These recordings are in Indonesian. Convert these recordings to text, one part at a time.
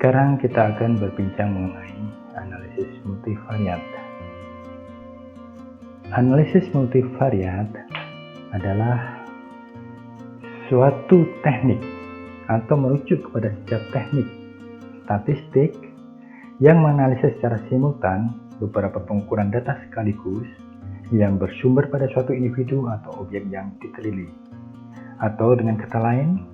Sekarang kita akan berbincang mengenai analisis multivariat. Analisis multivariat adalah suatu teknik atau merujuk kepada setiap teknik statistik yang menganalisis secara simultan beberapa pengukuran data sekaligus yang bersumber pada suatu individu atau objek yang diteliti. Atau dengan kata lain,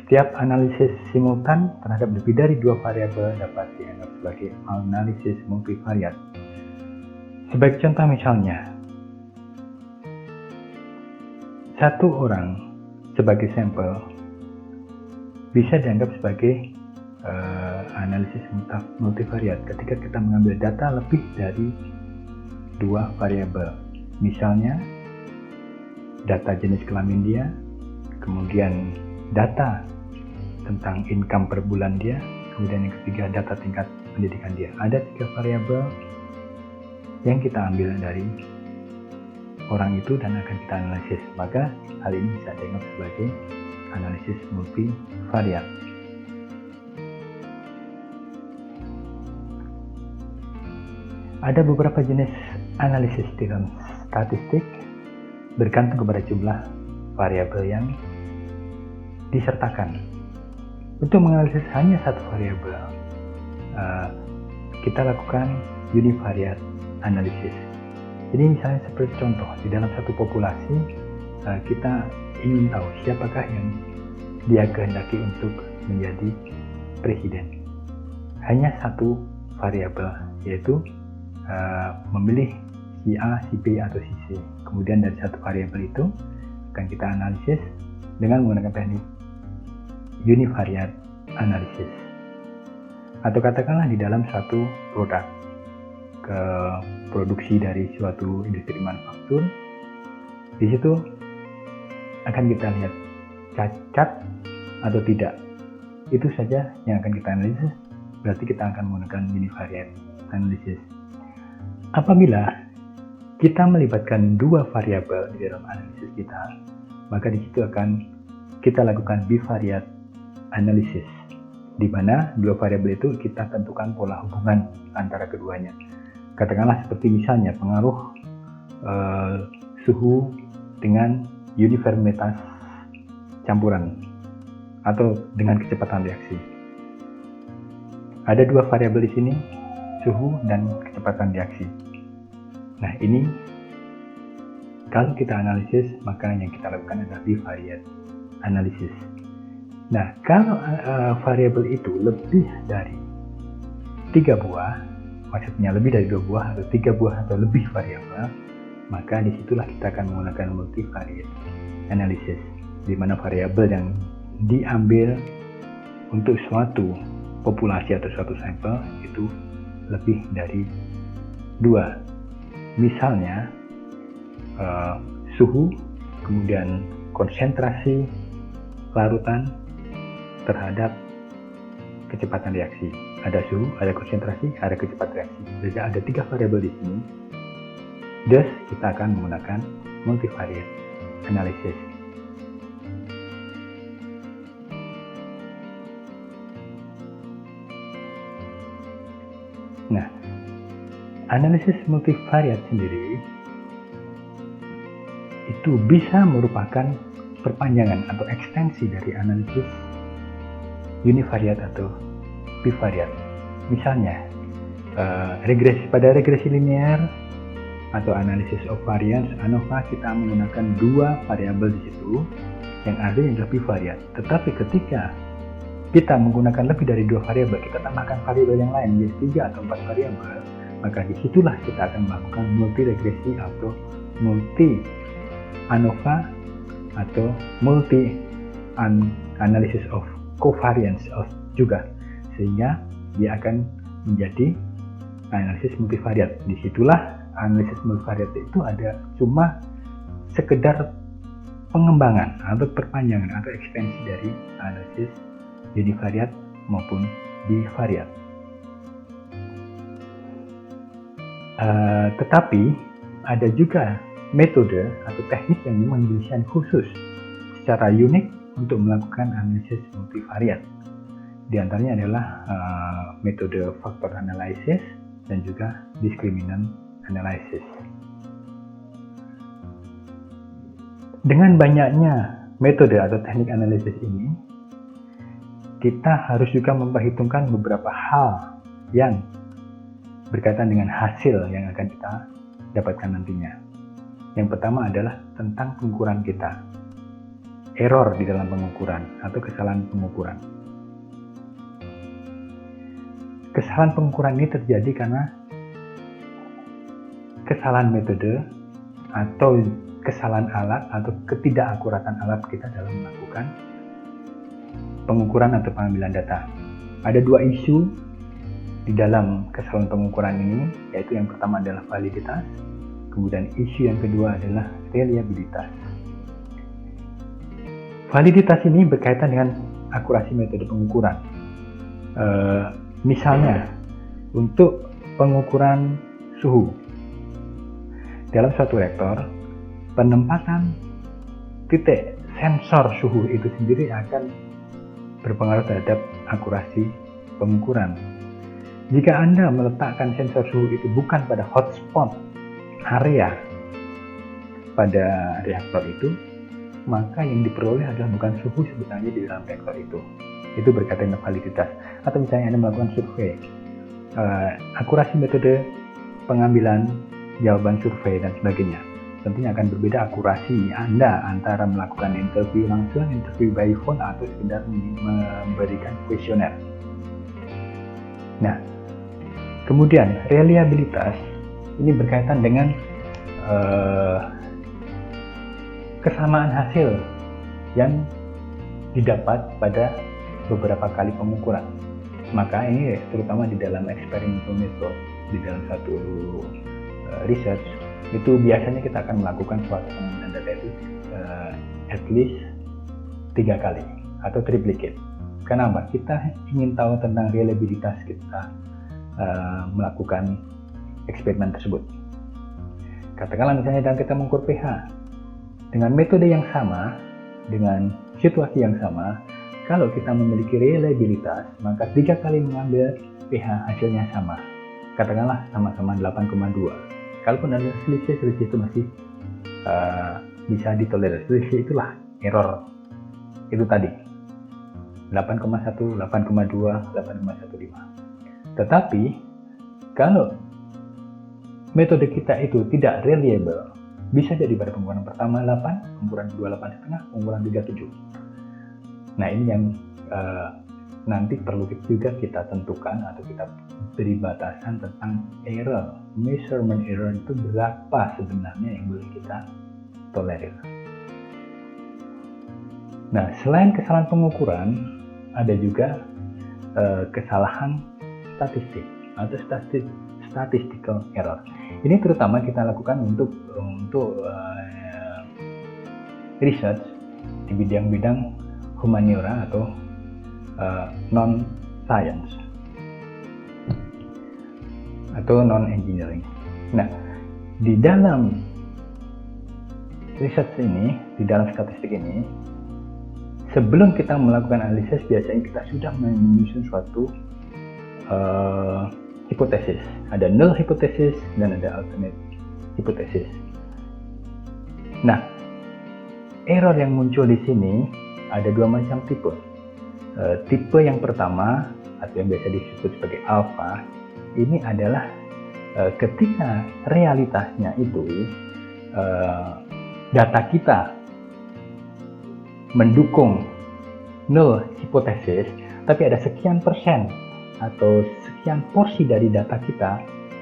setiap analisis simultan terhadap lebih dari dua variabel dapat dianggap sebagai analisis multivariat. Sebagai contoh misalnya, satu orang sebagai sampel bisa dianggap sebagai analisis multivariat ketika kita mengambil data lebih dari dua variabel. Misalnya, data jenis kelamin dia, kemudian data tentang income per bulan dia, kemudian yang ketiga data tingkat pendidikan dia. Ada 3 variabel yang kita ambil dari orang itu dan akan kita analisis. Maka hal ini bisa dianggap sebagai analisis multivariat. Ada beberapa jenis analisis dalam statistik bergantung kepada jumlah variabel yang disertakan. Untuk menganalisis hanya satu variabel, kita lakukan univariate analysis. Jadi misalnya seperti contoh, di dalam satu populasi kita ingin tahu siapakah yang dia kehendaki untuk menjadi presiden. Hanya satu variabel, yaitu memilih si A, si B, atau si C. Kemudian dari satu variabel itu akan kita analisis dengan menggunakan teknik univariate analysis. Atau katakanlah di dalam suatu produk produksi dari suatu industri manufaktur, di situ akan kita lihat cacat atau tidak. Itu saja yang akan kita analisis, berarti kita akan menggunakan univariate analysis. Apabila kita melibatkan dua variabel di dalam analisis kita, maka di situ akan kita lakukan bivariate analysis, di mana dua variabel itu kita tentukan pola hubungan antara keduanya. Katakanlah seperti misalnya pengaruh suhu dengan uniformitas campuran atau dengan kecepatan reaksi. Ada dua variabel di sini, suhu dan kecepatan reaksi. Nah, ini kalau kita analisis, maka yang kita lakukan adalah bivariate analysis. Nah, kalau variabel itu lebih dari 3 buah, maksudnya lebih dari 2 buah atau 3 buah atau lebih variabel, maka disitulah kita akan menggunakan multivariate analysis, di mana variabel yang diambil untuk suatu populasi atau suatu sampel itu lebih dari 2. Misalnya suhu, kemudian konsentrasi larutan terhadap kecepatan reaksi. Ada suhu, ada konsentrasi, ada kecepatan reaksi. Jadi ada 3 variabel di sini. Thus kita akan menggunakan multivariate analysis. Nah, analisis multivariat sendiri itu bisa merupakan perpanjangan atau ekstensi dari analisis univariat atau bivariat. Misalnya, pada regresi linear atau analisis of variance ANOVA, kita menggunakan 2 variabel di situ yang ada yang adalah bivariat. Tetapi ketika kita menggunakan lebih dari 2 variabel, kita tambahkan variabel yang lain menjadi 3 atau 4 variabel, maka disitulah kita akan melakukan multi regresi atau multi ANOVA atau multi analysis of covariance of juga, sehingga dia akan menjadi analisis multivariat. Disitulah analisis multivariat itu ada cuma sekedar pengembangan atau perpanjangan atau ekstensi dari analisis univariat maupun bivariat. Tetapi ada juga metode atau teknik yang memang didesain khusus secara unik untuk melakukan analisis multivariat. Di antaranya adalah metode factor analysis dan juga discriminant analysis. Dengan banyaknya metode atau teknik analisis ini, kita harus juga memperhitungkan beberapa hal yang berkaitan dengan hasil yang akan kita dapatkan nantinya. Yang pertama adalah tentang pengukuran kita. Error di dalam pengukuran atau kesalahan pengukuran. Kesalahan pengukuran ini terjadi karena kesalahan metode atau kesalahan alat atau ketidakakuratan alat kita dalam melakukan pengukuran atau pengambilan data. Ada dua isu di dalam kesalahan pengukuran ini, yaitu yang pertama adalah validitas, kemudian isu yang kedua adalah reliabilitas. Validitas ini berkaitan dengan akurasi metode pengukuran. Misalnya, untuk pengukuran suhu. Dalam suatu reaktor, penempatan titik sensor suhu itu sendiri akan berpengaruh terhadap akurasi pengukuran. Jika Anda meletakkan sensor suhu itu bukan pada hotspot area pada reaktor itu, maka yang diperoleh adalah bukan suhu sebenarnya di dalam reaktor itu. Itu berkaitan dengan validitas. Atau misalnya Anda melakukan survei, akurasi metode pengambilan jawaban survei dan sebagainya. Tentunya akan berbeda akurasi Anda antara melakukan interview langsung, interview by phone, atau sekedar memberikan kuesioner. Nah, kemudian reliabilitas ini berkaitan dengan kesamaan hasil yang didapat pada beberapa kali pengukuran. Maka ini terutama di dalam experimental method, di dalam satu research, itu biasanya kita akan melakukan suatu pengambilan data itu at least 3 kali atau triplicate. Kenapa? Kita ingin tahu tentang reliabilitas kita melakukan eksperimen tersebut. Katakanlah misalnya dalam kita mengukur pH dengan metode yang sama, dengan situasi yang sama, kalau kita memiliki reliabilitas, maka 3 kali mengambil pH hasilnya sama. Katakanlah sama-sama 8,2. Kalaupun ada selisih itu masih bisa ditolerir. Selisih itulah error itu tadi. 8,1, 8,2, 8,15. Tetapi kalau metode kita itu tidak reliable, bisa jadi pada pengukuran pertama 8, pengukuran kedua 8,5, pengukuran 3 7. Nah, ini yang nanti perlu juga kita tentukan atau kita beri batasan tentang error. Measurement error itu berapa sebenarnya yang boleh kita tolerir. Nah, selain kesalahan pengukuran, ada juga kesalahan statistik atau statistical error. Ini terutama kita lakukan untuk research di bidang-bidang humaniora atau non-science atau non-engineering. Nah, di dalam research ini, di dalam statistik ini, sebelum kita melakukan analisis, biasanya kita sudah menyusun suatu hipotesis. Ada null hipotesis dan ada alternate hipotesis. Nah, error yang muncul di sini ada dua macam tipe. Tipe yang pertama atau yang biasa disebut sebagai alpha, ini adalah ketika realitasnya itu data kita mendukung null hipotesis, tapi ada sekian persen atau sekian porsi dari data kita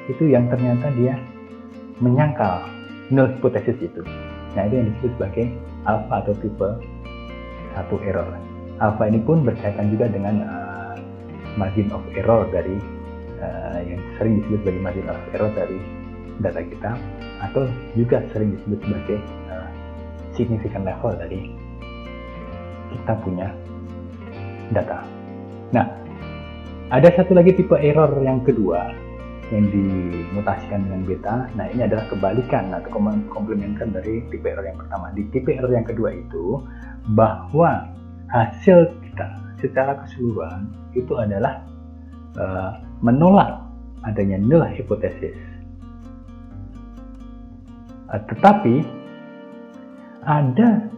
itu yang ternyata dia menyangkal null hipotesis itu. Nah, itu yang disebut sebagai alpha atau tipe 1 error. Alpha ini pun berkaitan juga dengan margin of error dari yang sering disebut sebagai margin of error dari data kita, atau juga sering disebut sebagai significant level dari kita punya data. Nah, ada satu lagi tipe error yang kedua yang dimutasikan dengan beta. Nah, ini adalah kebalikan atau komplementer dari tipe error yang pertama. Di tipe error yang kedua itu, bahwa hasil kita, secara keseluruhan itu adalah menolak adanya null hypothesis. Tetapi ada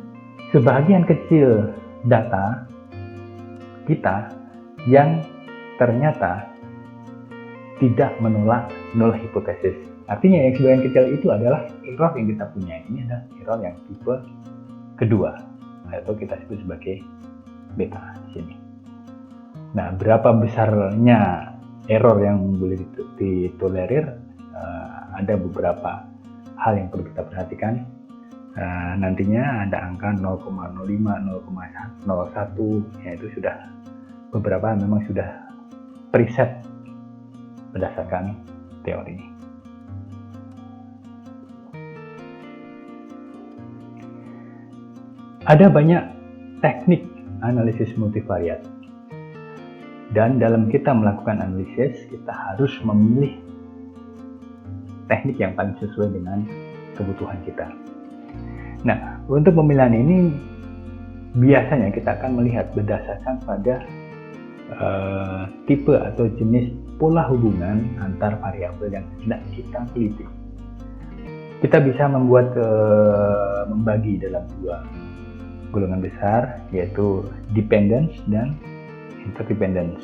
sebagian kecil data kita yang ternyata tidak menolak null hypothesis. Artinya yang sebagian kecil itu adalah error yang kita punya. Ini adalah error yang tipe kedua, atau kita sebut sebagai beta di sini. Nah, berapa besarnya error yang boleh ditolerir? Ada beberapa hal yang perlu kita perhatikan. Nantinya ada angka 0,05, 0,01, yaitu sudah beberapa memang sudah preset berdasarkan teori. Ada banyak teknik analisis multivariat, dan dalam kita melakukan analisis kita harus memilih teknik yang paling sesuai dengan kebutuhan kita. Nah, untuk pemilihan ini biasanya kita akan melihat berdasarkan pada tipe atau jenis pola hubungan antar variabel yang hendak kita teliti. Kita bisa membagi dalam dua golongan besar, yaitu dependence dan interdependence.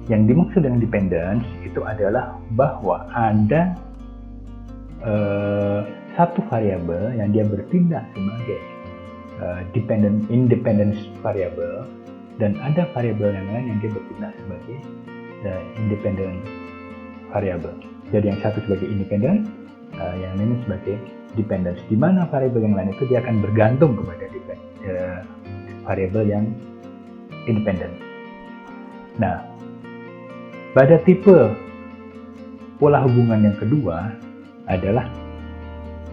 Yang dimaksud dengan dependence itu adalah bahwa ada satu variabel yang dia bertindak sebagai independence variable, dan ada variabel yang lain yang dia bertindak sebagai independent variable. Jadi yang satu sebagai independent, yang lain sebagai dependence, di mana variabel yang lain itu dia akan bergantung kepada variabel yang independent. Nah, pada tipe pola hubungan yang kedua adalah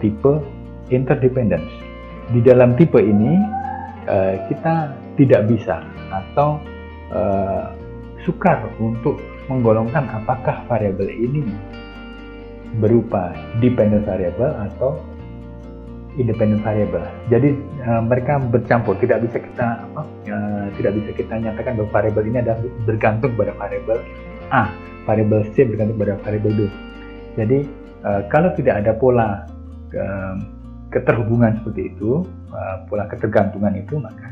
tipe interdependence. Di dalam tipe ini kita tidak bisa atau sukar untuk menggolongkan apakah variabel ini berupa dependent variable atau independent variable. Jadi mereka bercampur, tidak bisa kita nyatakan bahwa variabel ini adalah bergantung pada variabel A, variabel C bergantung pada variabel B. Jadi kalau tidak ada pola keterhubungan seperti itu, pola ketergantungan itu, maka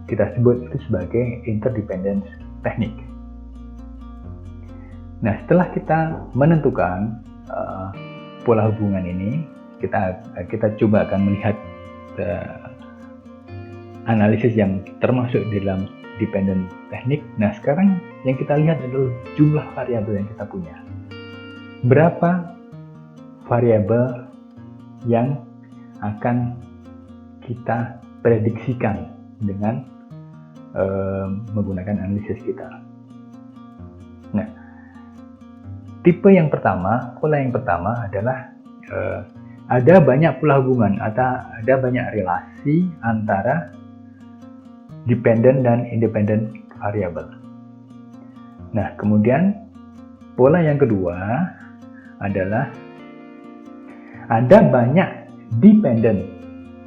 kita sebut itu sebagai interdependence teknik. Nah, setelah kita menentukan pola hubungan ini, kita coba akan melihat analisis yang termasuk di dalam dependent teknik. Nah, sekarang yang kita lihat adalah jumlah variabel yang kita punya. Berapa variabel yang akan kita prediksikan dengan menggunakan analisis kita. Nah, tipe yang pertama, pola yang pertama adalah ada banyak pola hubungan atau ada banyak relasi antara dependent dan independent variable. Nah, kemudian pola yang kedua adalah ada banyak dependent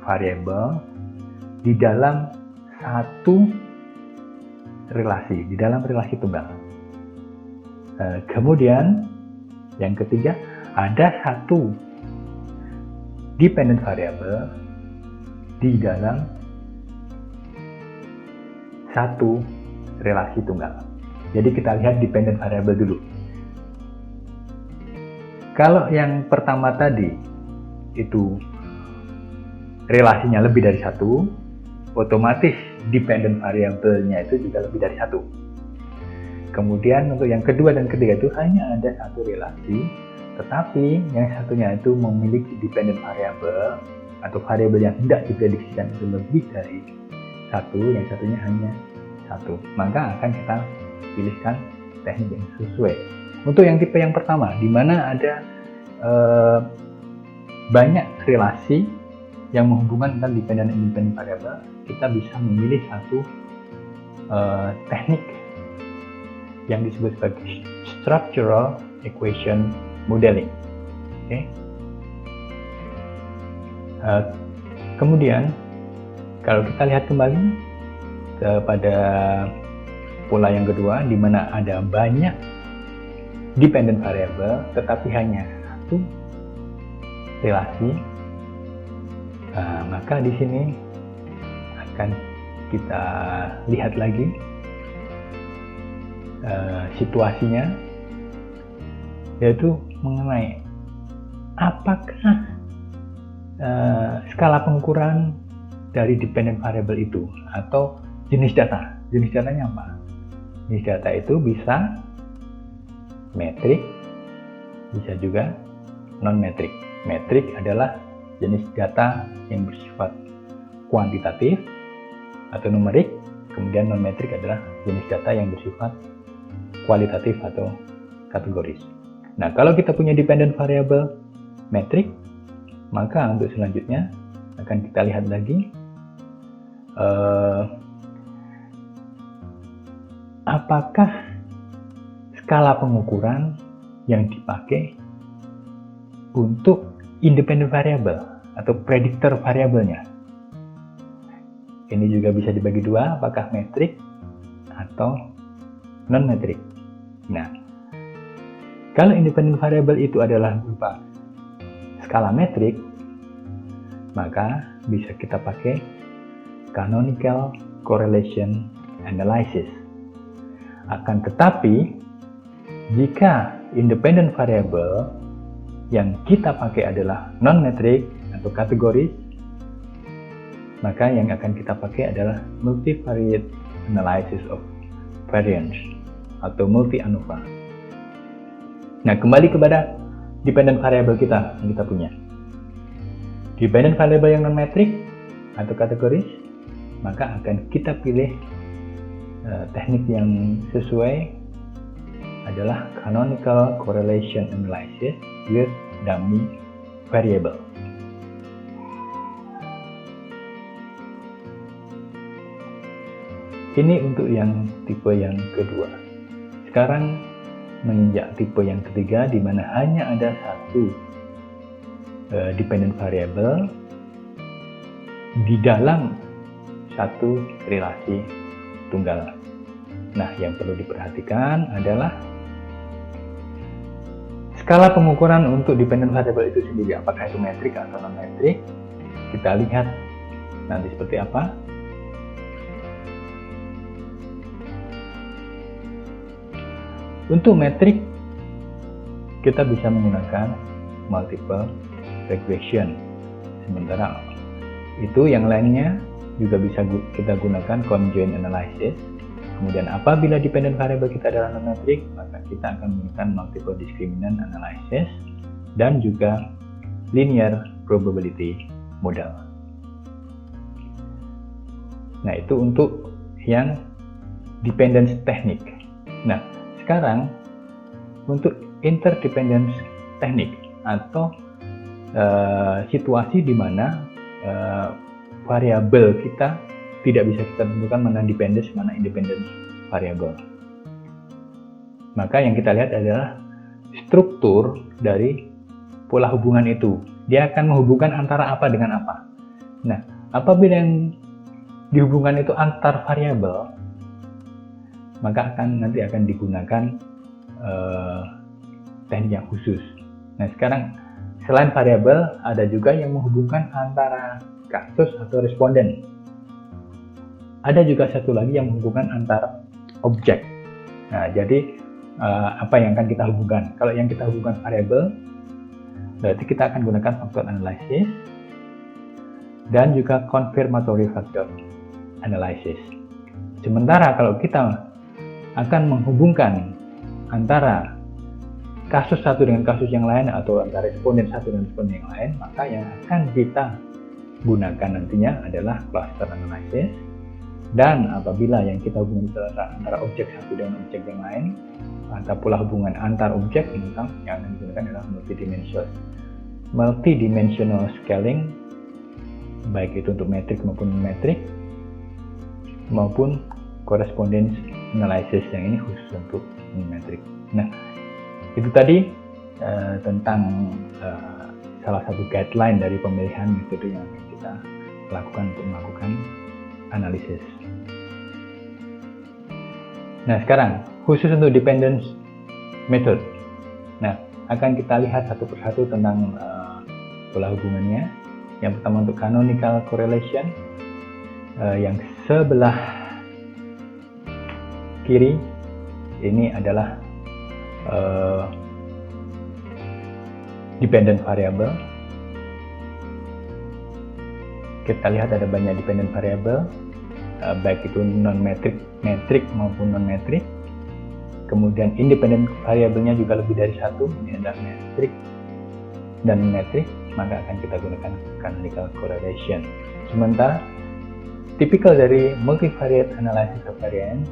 variable di dalam satu relasi, di dalam relasi tunggal. Kemudian yang ketiga, ada satu dependent variable di dalam satu relasi tunggal. Jadi kita lihat dependent variable dulu. Kalau yang pertama tadi itu relasinya lebih dari satu, otomatis dependent variable-nya itu juga lebih dari satu. Kemudian untuk yang kedua dan ketiga itu hanya ada satu relasi, tetapi yang satunya itu memiliki dependent variable atau variabel yang tidak diprediksikan itu lebih dari satu, yang satunya hanya satu. Maka akan kita pilihkan teknik yang sesuai. Untuk yang tipe yang pertama, di mana ada banyak relasi yang menghubungkan antara dependent dan independent variable, kita bisa memilih satu teknik yang disebut sebagai structural equation modeling. Okay. Kemudian kalau kita lihat kembali kepada pola yang kedua, di mana ada banyak dependent variable tetapi hanya satu relasi. Maka di sini akan kita lihat lagi situasinya, yaitu mengenai apakah skala pengukuran dari dependent variable itu atau jenis data. Jenis datanya apa? Jenis data itu bisa metrik, bisa juga non-metrik. Metrik adalah jenis data yang bersifat kuantitatif atau numerik, kemudian non-metrik adalah jenis data yang bersifat kualitatif atau kategoris. Nah, kalau kita punya dependent variable metrik, maka untuk selanjutnya akan kita lihat lagi apakah skala pengukuran yang dipakai untuk independent variable atau predictor variabelnya. Ini juga bisa dibagi dua, apakah metrik atau non-metrik. Nah, kalau independent variable itu adalah berupa skala metrik, maka bisa kita pakai canonical correlation analysis. Akan tetapi, jika independent variable yang kita pakai adalah non-metrik atau kategoris, maka yang akan kita pakai adalah multivariate analysis of variance atau multi-ANOVA. Nah, kembali kepada dependent variable kita yang kita punya. Dependent variable yang non-metrik atau kategoris, maka akan kita pilih teknik yang sesuai adalah canonical correlation analysis with dummy variable. Ini untuk yang tipe yang kedua. Sekarang menginjak tipe yang ketiga, di mana hanya ada satu dependent variable di dalam satu relasi tunggal. Nah, yang perlu diperhatikan adalah skala pengukuran untuk dependent variable itu sendiri, apakah itu metrik atau non-metrik. Kita lihat nanti seperti apa. Untuk metrik, kita bisa menggunakan multiple regression. Sementara itu yang lainnya juga bisa kita gunakan conjoint analysis. Kemudian apabila dependent variable kita adalah non-metrik, maka kita akan menggunakan multiple discriminant analysis dan juga linear probability model. Nah, itu untuk yang dependence teknik. Nah, sekarang untuk interdependence teknik atau situasi di mana variabel kita tidak bisa kita tentukan mana dependence, mana independence variable. Maka yang kita lihat adalah struktur dari pola hubungan itu. Dia akan menghubungkan antara apa dengan apa. Nah, apabila yang dihubungkan itu antar variabel, maka nanti akan digunakan teknik yang khusus. Nah, sekarang selain variabel, ada juga yang menghubungkan antara kasus atau responden. Ada juga satu lagi yang menghubungkan antara objek. Nah, jadi apa yang akan kita hubungkan? Kalau yang kita hubungkan variabel, berarti kita akan gunakan faktor analysis dan juga confirmatory factor analysis. Sementara kalau kita akan menghubungkan antara kasus satu dengan kasus yang lain atau antara responden satu dengan responden yang lain, maka yang akan kita gunakan nantinya adalah cluster analysis. Dan apabila yang kita hubungkan antara objek satu dengan objek yang lain, antara pola hubungan antar objek, maka yang akan digunakan adalah multidimensional scaling, baik itu untuk metrik maupun non-metrik, maupun correspondence analysis yang ini khusus untuk metrik. Nah, itu tadi tentang salah satu guideline dari pemilihan metode yang akan kita lakukan untuk melakukan analisis. Nah, sekarang khusus untuk dependence method. Nah, akan kita lihat satu persatu tentang pola hubungannya. Yang pertama untuk canonical correlation, yang sebelah kiri ini adalah dependent variable. Kita lihat ada banyak dependent variable, baik itu non-metrik, metrik maupun non-metrik. Kemudian independent variabelnya juga lebih dari satu, ini adalah metrik dan metrik, maka akan kita gunakan canonical correlation. Sementara tipikal dari multivariate analysis of variance,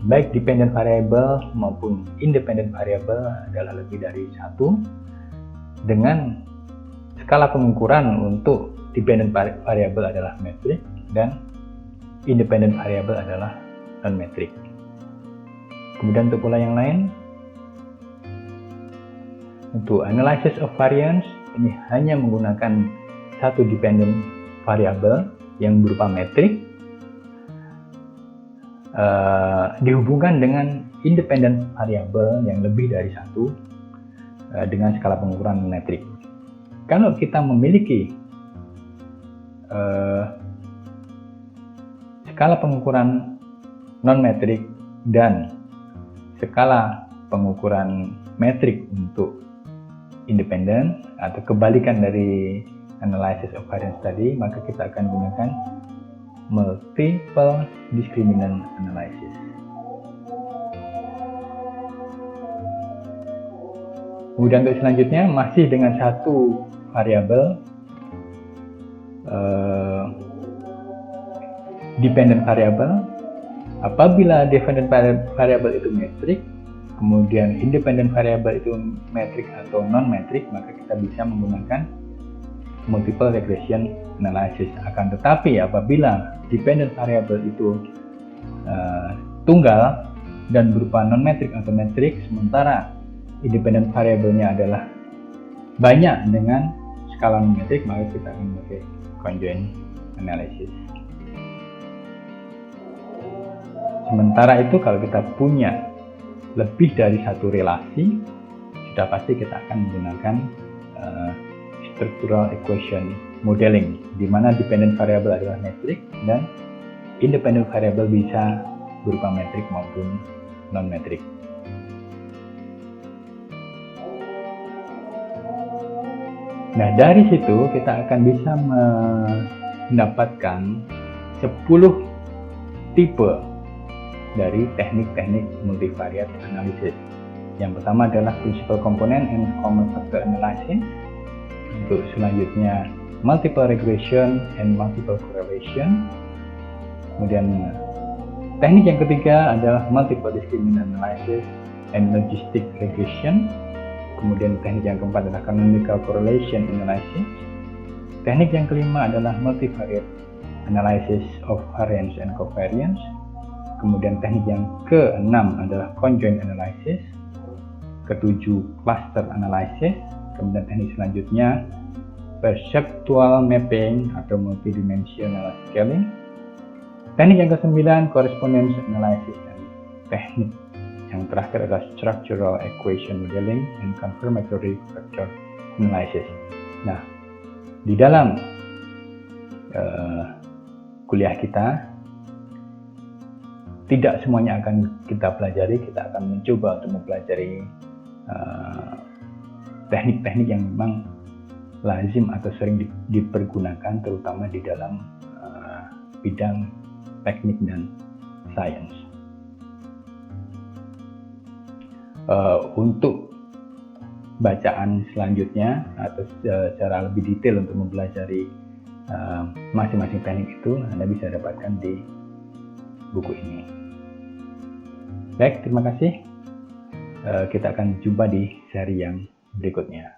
baik dependent variable maupun independent variable adalah lebih dari satu, dengan skala pengukuran untuk dependent variable adalah metrik dan independent variable adalah non-metrik. Kemudian untuk pola yang lain, untuk analysis of variance ini hanya menggunakan satu dependent variable yang berupa metrik, dihubungkan dengan independent variable yang lebih dari satu dengan skala pengukuran metrik. Kalau kita memiliki skala pengukuran non-metrik dan skala pengukuran metrik untuk independen atau kebalikan dari analysis of variance tadi, maka kita akan gunakan multiple discriminant analysis. Kemudian untuk selanjutnya masih dengan satu variabel, dependent variable. Apabila dependent variable itu metrik, kemudian independent variable itu metrik atau non-metrik, maka kita bisa menggunakan multiple regression analysis. Akan tetapi apabila dependent variable itu tunggal dan berupa non-metrik atau metrik, sementara independent variable-nya adalah banyak dengan skala non-metrik, maka kita akan memakai conjoint analysis. Sementara itu kalau kita punya lebih dari satu relasi, sudah pasti kita akan menggunakan structural equation modeling, di mana dependent variable adalah metrik dan independent variable bisa berupa metrik maupun non-metrik. Nah, dari situ kita akan bisa mendapatkan 10 tipe dari teknik-teknik multivariate analysis. Yang pertama adalah principal component and common factor analysis. Untuk selanjutnya multiple regression and multiple correlation. Kemudian teknik yang ketiga adalah multiple discriminant analysis and logistic regression. Kemudian teknik yang keempat adalah canonical correlation analysis. Teknik yang kelima adalah multivariate analysis of variance and covariance. Kemudian teknik yang keenam adalah conjoint analysis. Ketujuh, cluster analysis. Kemudian teknik selanjutnya perceptual mapping atau multidimensional scaling. Teknik yang kesembilan, correspondence analysis. Dan teknik yang terakhir adalah structural equation modeling and confirmatory factor analysis. Nah, di dalam kuliah kita tidak semuanya akan kita pelajari, kita akan mencoba untuk mempelajari teknik-teknik yang memang lazim atau sering dipergunakan terutama di dalam bidang teknik dan sains. Untuk bacaan selanjutnya atau secara lebih detail untuk mempelajari masing-masing teknik itu Anda bisa dapatkan di buku ini. Baik, terima kasih. Kita akan jumpa di seri yang berikutnya.